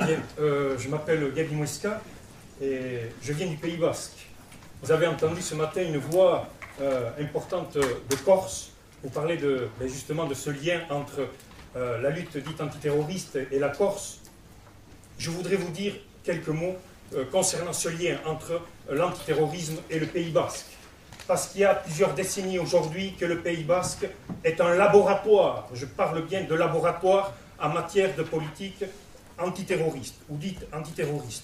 Bien, je m'appelle Gabi Mouesca et je viens du Pays Basque. Vous avez entendu ce matin une voix importante de Corse. Vous parlez justement de ce lien entre la lutte dite antiterroriste et la Corse. Je voudrais vous dire quelques mots concernant ce lien entre l'antiterrorisme et le Pays Basque. Parce qu'il y a plusieurs décennies aujourd'hui que le Pays Basque est un laboratoire, je parle bien de laboratoire en matière de politique antiterroriste, ou dite antiterroriste.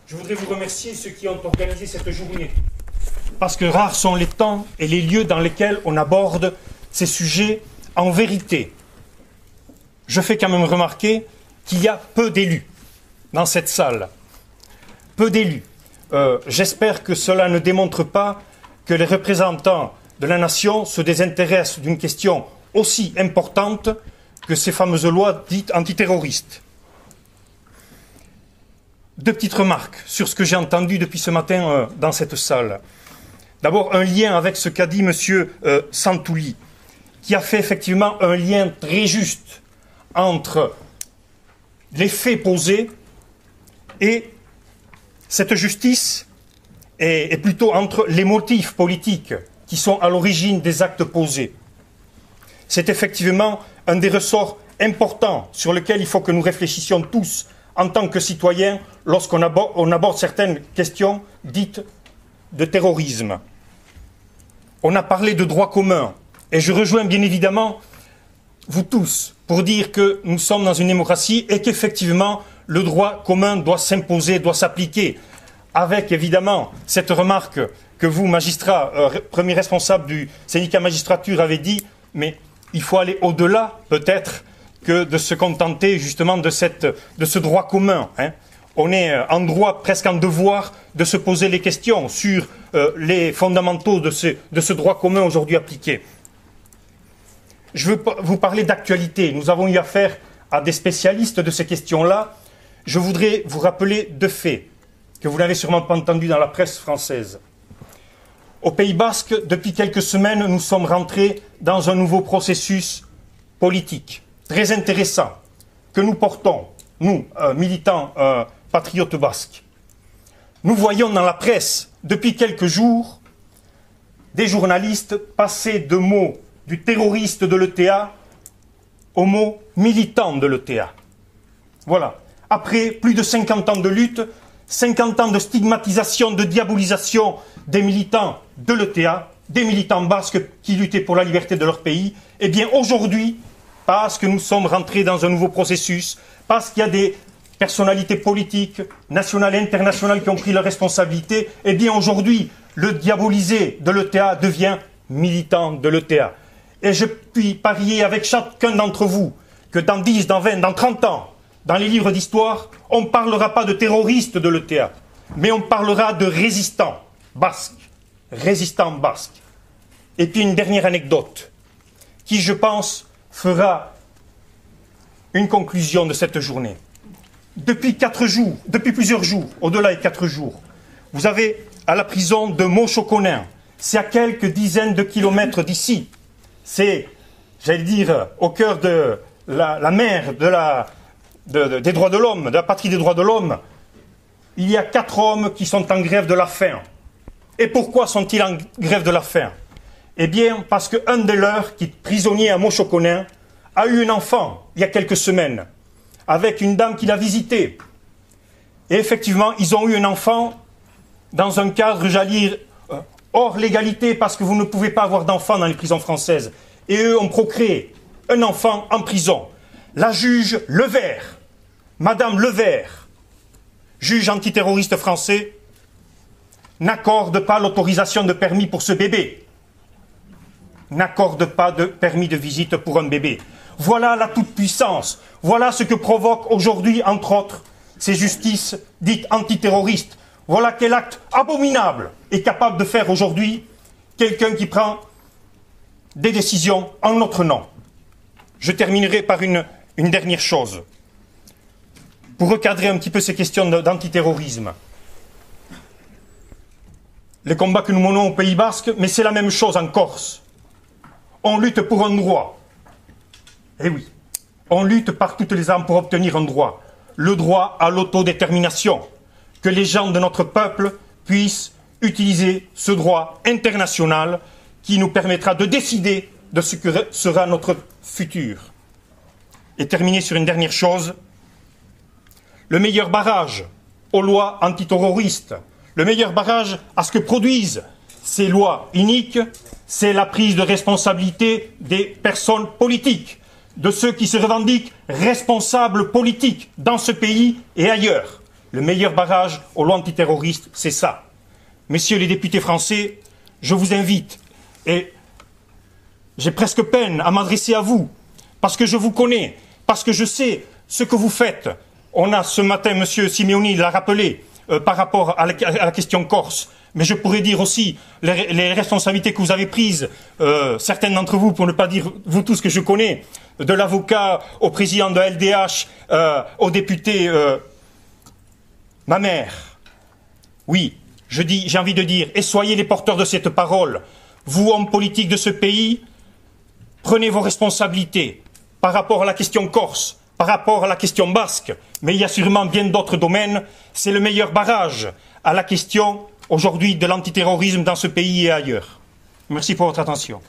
Je voudrais vous remercier ceux qui ont organisé cette journée, parce que rares sont les temps et les lieux dans lesquels on aborde ces sujets en vérité. Je fais quand même remarquer qu'il y a peu d'élus dans cette salle, peu d'élus. J'espère que cela ne démontre pas que les représentants de la nation se désintéressent d'une question aussi importante que ces fameuses lois dites antiterroristes. Deux petites remarques sur ce que j'ai entendu depuis ce matin dans cette salle. D'abord, un lien avec ce qu'a dit M. Santouli, qui a fait effectivement un lien très juste entre les faits posés et cette justice est plutôt entre les motifs politiques qui sont à l'origine des actes posés. C'est effectivement un des ressorts importants sur lesquels il faut que nous réfléchissions tous en tant que citoyens lorsqu'on aborde certaines questions dites de terrorisme. On a parlé de droit commun et je rejoins bien évidemment vous tous pour dire que nous sommes dans une démocratie et qu'effectivement le droit commun doit s'imposer, doit s'appliquer, avec évidemment cette remarque que vous, magistrats, premier responsable du syndicat magistrature, avez dit, mais il faut aller au-delà peut-être que de se contenter justement de ce droit commun. On est en droit, presque en devoir, de se poser les questions sur les fondamentaux de ce droit commun aujourd'hui appliqué. Je veux vous parler d'actualité. Nous avons eu affaire à des spécialistes de ces questions-là. Je voudrais vous rappeler deux faits que vous n'avez sûrement pas entendus dans la presse française. Au Pays Basque, depuis quelques semaines, nous sommes rentrés dans un nouveau processus politique très intéressant que nous portons, nous, militants patriotes basques. Nous voyons dans la presse, depuis quelques jours, des journalistes passer de mots du terroriste de l'ETA au mot militant de l'ETA. Voilà. Après plus de 50 ans de lutte, 50 ans de stigmatisation, de diabolisation des militants de l'ETA, des militants basques qui luttaient pour la liberté de leur pays, eh bien aujourd'hui, parce que nous sommes rentrés dans un nouveau processus, parce qu'il y a des personnalités politiques, nationales et internationales qui ont pris leurs responsabilités, eh bien aujourd'hui, le diabolisé de l'ETA devient militant de l'ETA. Et je puis parier avec chacun d'entre vous que dans 10, dans 20, dans 30 ans, dans les livres d'histoire, on ne parlera pas de terroristes de l'ETA, mais on parlera de résistants basques. Résistants basques. Et puis une dernière anecdote, qui, je pense, fera une conclusion de cette journée. Depuis plusieurs jours, au-delà des 4 jours, vous avez à la prison de Montchoconin, c'est à quelques dizaines de kilomètres d'ici, c'est, j'allais dire, au cœur de la mer des droits de l'homme, de la patrie des droits de l'homme, il y a 4 hommes qui sont en grève de la faim. Et pourquoi sont-ils en grève de la faim? Eh bien, parce qu'un des leurs, qui est prisonnier à Montchoconin, a eu un enfant, il y a quelques semaines, avec une dame qui l'a visité. Et effectivement, ils ont eu un enfant dans un cadre, j'allais dire, hors légalité, parce que vous ne pouvez pas avoir d'enfant dans les prisons françaises. Et eux ont procréé un enfant en prison. La juge Levert, Madame Levert, juge antiterroriste français, n'accorde pas l'autorisation de permis pour ce bébé. N'accorde pas de permis de visite pour un bébé. Voilà la toute-puissance. Voilà ce que provoque aujourd'hui, entre autres, ces justices dites antiterroristes. Voilà quel acte abominable est capable de faire aujourd'hui quelqu'un qui prend des décisions en notre nom. Je terminerai par une dernière chose. Pour recadrer un petit peu ces questions d'antiterrorisme. Les combats que nous menons au Pays Basque, mais c'est la même chose en Corse. On lutte pour un droit. Eh oui, on lutte par toutes les armes pour obtenir un droit, le droit à l'autodétermination, que les gens de notre peuple puissent utiliser ce droit international qui nous permettra de décider de ce que sera notre futur. Et terminer sur une dernière chose, le meilleur barrage aux lois antiterroristes, le meilleur barrage à ce que produisent ces lois iniques, c'est la prise de responsabilité des personnes politiques, de ceux qui se revendiquent responsables politiques dans ce pays et ailleurs. Le meilleur barrage aux lois antiterroristes, c'est ça. Messieurs les députés français, je vous invite, et j'ai presque peine à m'adresser à vous, parce que je vous connais, parce que je sais ce que vous faites. On a ce matin, M. Simeoni l'a rappelé, par rapport à la question corse, mais je pourrais dire aussi les responsabilités que vous avez prises, certaines d'entre vous, pour ne pas dire vous tous que je connais, de l'avocat au président de LDH, au député, ma mère. Oui, j'ai envie de dire, et soyez les porteurs de cette parole. Vous, hommes politiques de ce pays, prenez vos responsabilités par rapport à la question corse, par rapport à la question basque, mais il y a sûrement bien d'autres domaines. C'est le meilleur barrage à la question aujourd'hui de l'antiterrorisme dans ce pays et ailleurs. Merci pour votre attention.